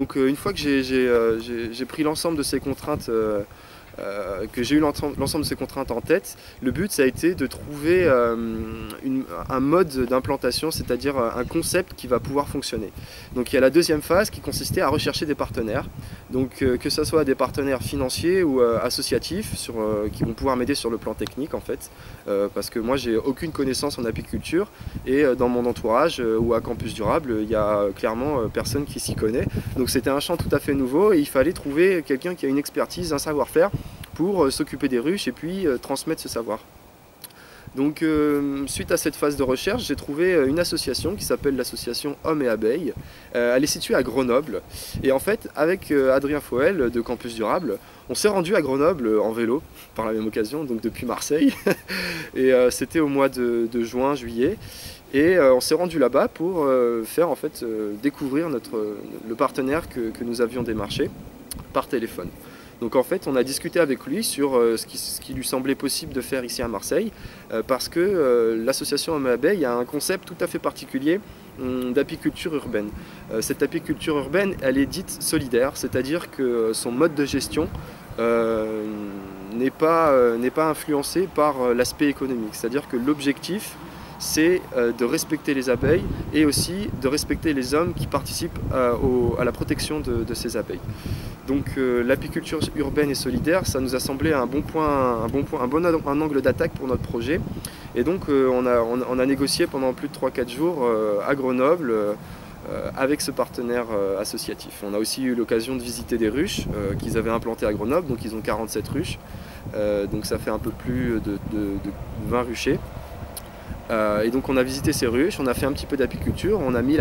Donc une fois que j'ai pris l'ensemble de ces contraintes, que j'ai eu l'ensemble de ces contraintes en tête, le but ça a été de trouver un mode d'implantation, c'est-à-dire un concept qui va pouvoir fonctionner. Donc il y a la deuxième phase qui consistait à rechercher des partenaires, donc que ce soit des partenaires financiers ou associatifs qui vont pouvoir m'aider sur le plan technique en fait, parce que moi j'ai aucune connaissance en apiculture et dans mon entourage ou à Campus Durable il y a clairement personne qui s'y connaît, donc c'était un champ tout à fait nouveau et il fallait trouver quelqu'un qui a une expertise, un savoir-faire pour s'occuper des ruches et puis transmettre ce savoir. Donc suite à cette phase de recherche, j'ai trouvé une association qui s'appelle l'association Hommes et Abeilles. Elle est située à Grenoble. Et en fait, avec Adrien Foël de Campus Durable, on s'est rendu à Grenoble en vélo, par la même occasion, donc depuis Marseille. Et c'était au mois de juin, juillet. Et on s'est rendu là-bas pour faire en fait découvrir le partenaire que nous avions démarché par téléphone. Donc en fait on a discuté avec lui sur ce qui lui semblait possible de faire ici à Marseille, parce que l'association Hommes et Abeilles a un concept tout à fait particulier d'apiculture urbaine. Cette apiculture urbaine elle est dite solidaire, c'est-à-dire que son mode de gestion n'est pas influencé par l'aspect économique, c'est-à-dire que l'objectif c'est de respecter les abeilles et aussi de respecter les hommes qui participent à la protection de ces abeilles. Donc l'apiculture urbaine et solidaire, ça nous a semblé un bon angle d'attaque pour notre projet. Et donc on a négocié pendant plus de 3-4 jours à Grenoble avec ce partenaire associatif. On a aussi eu l'occasion de visiter des ruches qu'ils avaient implantées à Grenoble, donc ils ont 47 ruches, donc ça fait un peu plus de 20 ruchers. Et donc on a visité ces ruches, on a fait un petit peu d'apiculture, on a mis